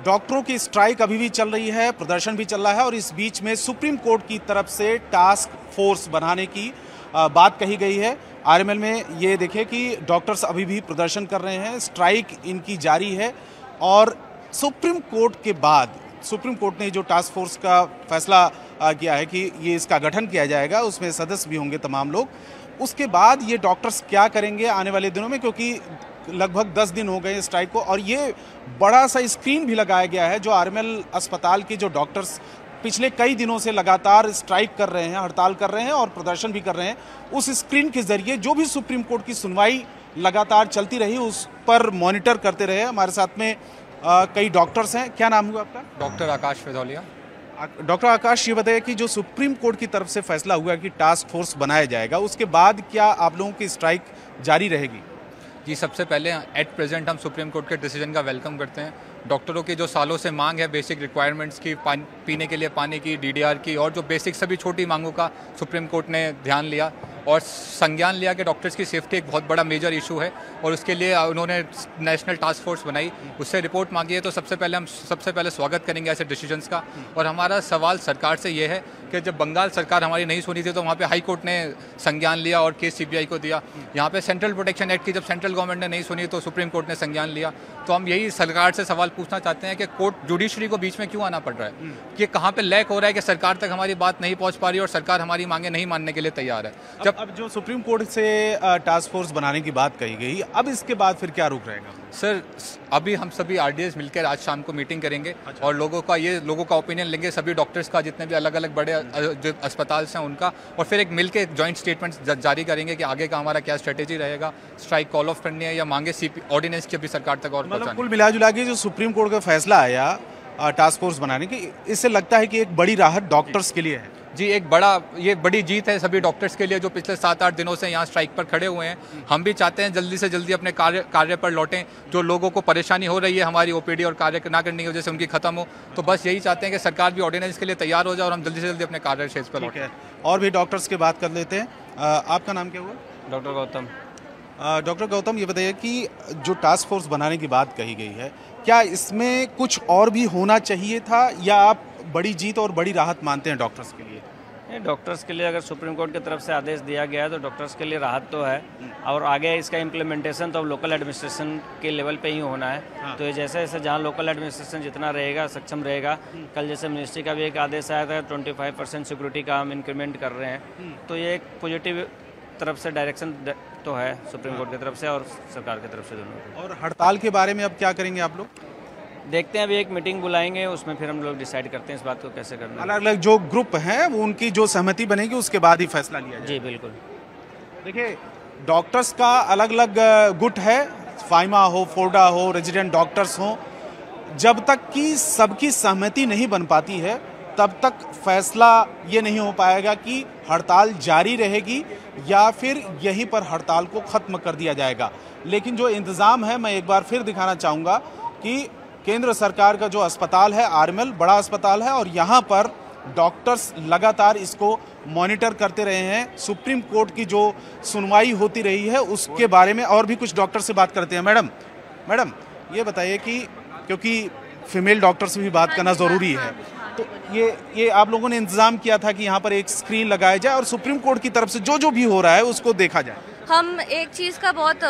डॉक्टरों की स्ट्राइक अभी भी चल रही है, प्रदर्शन भी चल रहा है और इस बीच में सुप्रीम कोर्ट की तरफ से टास्क फोर्स बनाने की बात कही गई है। आरएमएल में ये देखें कि डॉक्टर्स अभी भी प्रदर्शन कर रहे हैं, स्ट्राइक इनकी जारी है और सुप्रीम कोर्ट के बाद सुप्रीम कोर्ट ने जो टास्क फोर्स का फैसला किया है कि ये इसका गठन किया जाएगा, उसमें सदस्य भी होंगे तमाम लोग। उसके बाद ये डॉक्टर्स क्या करेंगे आने वाले दिनों में, क्योंकि लगभग 10 दिन हो गए स्ट्राइक को और ये बड़ा सा स्क्रीन भी लगाया गया है जो आरएमएल अस्पताल के जो डॉक्टर्स पिछले कई दिनों से लगातार स्ट्राइक कर रहे हैं, हड़ताल कर रहे हैं और प्रदर्शन भी कर रहे हैं, उस स्क्रीन के जरिए जो भी सुप्रीम कोर्ट की सुनवाई लगातार चलती रही उस पर मॉनिटर करते रहे। हमारे साथ में कई डॉक्टर्स हैं। क्या नाम हुआ आपका? डॉक्टर आकाश फिदौलिया। डॉक्टर आकाश, ये बताइए कि जो सुप्रीम कोर्ट की तरफ से फैसला हुआ कि टास्क फोर्स बनाया जाएगा, उसके बाद क्या आप लोगों की स्ट्राइक जारी रहेगी? जी, सबसे पहले एट प्रेजेंट हम सुप्रीम कोर्ट के डिसीजन का वेलकम करते हैं। डॉक्टरों की जो सालों से मांग है बेसिक रिक्वायरमेंट्स की, पीने के लिए पानी की, डीडीआर की और जो बेसिक सभी छोटी मांगों का सुप्रीम कोर्ट ने ध्यान लिया और संज्ञान लिया कि डॉक्टर्स की सेफ्टी एक बहुत बड़ा मेजर इशू है और उसके लिए उन्होंने नेशनल टास्क फोर्स बनाई, उससे रिपोर्ट मांगी है। तो सबसे पहले स्वागत करेंगे ऐसे डिसीजंस का। और हमारा सवाल सरकार से ये है कि जब बंगाल सरकार हमारी नहीं सुनी थी तो वहाँ पे हाई कोर्ट ने संज्ञान लिया और केस सीबीआई को दिया। यहाँ पे सेंट्रल प्रोटेक्शन एक्ट की जब सेंट्रल गवर्नमेंट ने नहीं सुनी तो सुप्रीम कोर्ट ने संज्ञान लिया। तो हम यही सरकार से सवाल पूछना चाहते हैं कि कोर्ट जुडिशरी को बीच में क्यों आना पड़ रहा है, कि कहाँ पे लैक हो रहा है कि सरकार तक हमारी बात नहीं पहुँच पा रही और सरकार हमारी मांगे नहीं मानने के लिए तैयार है। अब जो सुप्रीम कोर्ट से टास्क फोर्स बनाने की बात कही गई, अब इसके बाद फिर क्या रुख रहेगा? सर, अभी हम सभी आरडीएस मिलकर आज शाम को मीटिंग करेंगे और लोगों का ओपिनियन लेंगे, सभी डॉक्टर्स का, जितने भी अलग अलग बड़े जो अस्पताल हैं उनका, और फिर एक मिलके जॉइंट स्टेटमेंट जारी करेंगे कि आगे का हमारा क्या स्ट्रेटेजी रहेगा, स्ट्राइक कॉल ऑफ करनी है या मांगे ऑर्डिनेंस की अभी सरकार तक और मतलब कुल मिला जुला के जो सुप्रीम कोर्ट का फैसला आया टास्क फोर्स बनाने की, इससे लगता है कि एक बड़ी राहत डॉक्टर्स के लिए है। जी, ये बड़ी जीत है सभी डॉक्टर्स के लिए जो पिछले 7-8 दिनों से यहाँ स्ट्राइक पर खड़े हुए हैं। हम भी चाहते हैं जल्दी से जल्दी अपने कार्य पर लौटें। जो लोगों को परेशानी हो रही है हमारी ओपीडी और कार्य ना करने की वजह से उनकी खत्म हो, तो बस यही चाहते हैं कि सरकार भी ऑर्डिनेंस के लिए तैयार हो जाए और हम जल्दी से जल्दी अपने कार्य क्षेत्र पर लौटें। और भी डॉक्टर्स की बात कर लेते हैं। आपका नाम क्या हुआ? डॉक्टर गौतम। डॉक्टर गौतम, ये बताइए कि जो टास्क फोर्स बनाने की बात कही गई है, क्या इसमें कुछ और भी होना चाहिए था या आप बड़ी जीत और बड़ी राहत मानते हैं डॉक्टर्स के लिए? डॉक्टर्स के लिए अगर सुप्रीम कोर्ट की तरफ से आदेश दिया गया है तो डॉक्टर्स के लिए राहत तो है और आगे इसका इम्प्लीमेंटेशन तो अब लोकल एडमिनिस्ट्रेशन के लेवल पे ही होना है। हाँ। तो जैसे जैसे जहाँ लोकल एडमिनिस्ट्रेशन जितना रहेगा, सक्षम रहेगा, कल जैसे मिनिस्ट्री का भी एक आदेश आया था 25% सिक्योरिटी का हम इंक्रीमेंट कर रहे हैं, तो ये एक पॉजिटिव तरफ से डायरेक्शन तो है सुप्रीम कोर्ट की तरफ से और सरकार की तरफ से दोनों। और हड़ताल के बारे में अब क्या करेंगे आप लोग? देखते हैं, अभी एक मीटिंग बुलाएंगे, उसमें फिर हम लोग डिसाइड करते हैं इस बात को कैसे करना है। अलग अलग जो ग्रुप हैं वो उनकी जो सहमति बनेगी उसके बाद ही फैसला लिया जाएगा। जी बिल्कुल। देखिए, डॉक्टर्स का अलग अलग गुट है, फाइमा हो, फोर्डा हो, रेजिडेंट डॉक्टर्स हो, जब तक कि सबकी सहमति नहीं बन पाती है तब तक फैसला ये नहीं हो पाएगा कि हड़ताल जारी रहेगी या फिर यहीं पर हड़ताल को ख़त्म कर दिया जाएगा। लेकिन जो इंतज़ाम है, मैं एक बार फिर दिखाना चाहूँगा कि केंद्र सरकार का जो अस्पताल है आरएमएल बड़ा अस्पताल है और यहाँ पर डॉक्टर्स लगातार इसको मॉनिटर करते रहे हैं। सुप्रीम कोर्ट की जो सुनवाई होती रही है उसके बारे में और भी कुछ डॉक्टर से बात करते हैं। मैडम ये बताइए कि क्योंकि फीमेल डॉक्टर से भी बात करना ज़रूरी है, तो ये आप लोगों ने इंतज़ाम किया था कि यहाँ पर एक स्क्रीन लगाया जाए और सुप्रीम कोर्ट की तरफ से जो भी हो रहा है उसको देखा जाए। हम एक चीज़ का बहुत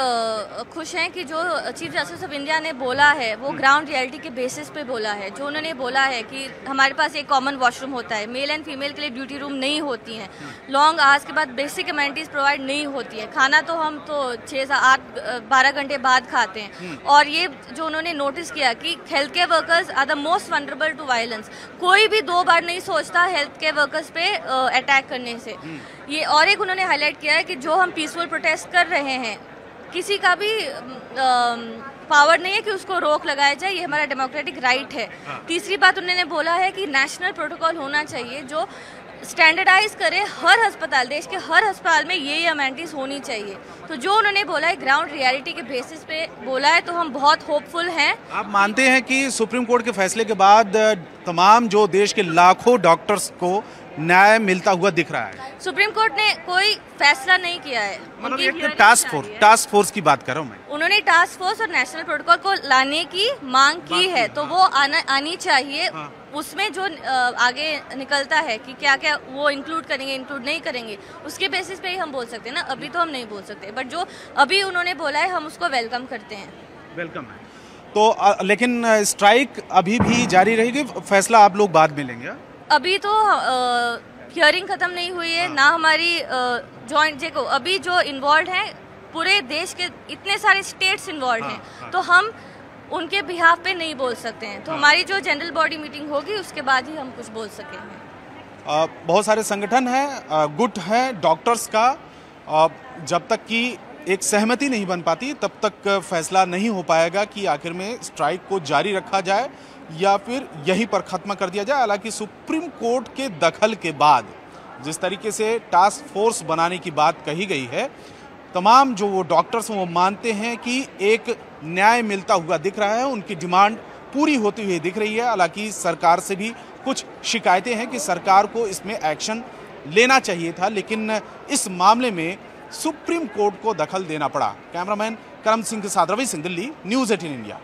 खुश हैं कि जो चीफ जस्टिस ऑफ इंडिया ने बोला है वो ग्राउंड रियलिटी के बेसिस पे बोला है। जो उन्होंने बोला है कि हमारे पास एक कॉमन वॉशरूम होता है, मेल एंड फीमेल के लिए ड्यूटी रूम नहीं होती हैं, लॉन्ग आवर्स के बाद बेसिक अमेनिटीज़ प्रोवाइड नहीं होती है, खाना तो हम तो 6-8-12 घंटे बाद खाते हैं। और ये जो उन्होंने नोटिस किया कि health care workers are the most vulnerable to violence, कोई भी 2 बार नहीं सोचता हेल्थ केयर वर्कर्स पे अटैक करने से। ये और एक उन्होंने हाईलाइट किया है कि जो हम पीसफुल प्रोटेस्ट कर रहे हैं, किसी का भी पावर नहीं है कि उसको रोक लगाया जाए, ये हमारा डेमोक्रेटिक राइट है। तीसरी बात उन्होंने बोला है कि नेशनल प्रोटोकॉल होना चाहिए जो स्टैंडर्डाइज करे हर अस्पताल, देश के हर अस्पताल में ये अमेनिटीज होनी चाहिए। तो जो उन्होंने बोला है ग्राउंड रियलिटी के बेसिस पे बोला है, तो हम बहुत होपफुल हैं। आप मानते हैं कि सुप्रीम कोर्ट के फैसले के बाद तमाम जो देश के लाखों डॉक्टर्स को न्याय मिलता हुआ दिख रहा है? सुप्रीम कोर्ट ने कोई फैसला नहीं किया है। मतलब उनकी एक hearing टास्क फोर्स की बात कर रहा हूँ मैं। उन्होंने टास्क फोर्स और नेशनल प्रोटोकॉल को लाने की मांग की है, तो वो आनी चाहिए। उसमें जो आगे निकलता है कि क्या क्या वो इंक्लूड करेंगे, इंक्लूड नहीं करेंगे, उसके बेसिस पे ही हम बोल सकते हैं ना। अभी तो हम नहीं बोल सकते, बट जो अभी उन्होंने बोला है हम उसको वेलकम करते हैं। वेलकम है तो लेकिन स्ट्राइक अभी भी जारी रहेगी, फैसला आप लोग बाद में लेंगे? अभी तो हियरिंग खत्म नहीं हुई है ना हमारी जॉइंट देखो अभी जो इन्वॉल्व हैं पूरे देश के इतने सारे स्टेट्स इन्वॉल्व हैं, तो हम उनके बिहाफ पे नहीं बोल सकते हैं। तो हमारी जो जनरल बॉडी मीटिंग होगी उसके बाद ही हम कुछ बोल सकेंगे। बहुत सारे संगठन हैं, गुट है डॉक्टर्स का, जब तक कि एक सहमति नहीं बन पाती तब तक फैसला नहीं हो पाएगा कि आखिर में स्ट्राइक को जारी रखा जाए या फिर यहीं पर ख़त्म कर दिया जाए। हालांकि सुप्रीम कोर्ट के दखल के बाद जिस तरीके से टास्क फोर्स बनाने की बात कही गई है, तमाम जो वो डॉक्टर्स हैं वो मानते हैं कि एक न्याय मिलता हुआ दिख रहा है, उनकी डिमांड पूरी होती हुई दिख रही है। हालांकि सरकार से भी कुछ शिकायतें हैं कि सरकार को इसमें एक्शन लेना चाहिए था, लेकिन इस मामले में सुप्रीम कोर्ट को दखल देना पड़ा। कैमरामैन करम सिंह के साथ रवि सिंह, दिल्ली, न्यूज़ 18 इंडिया।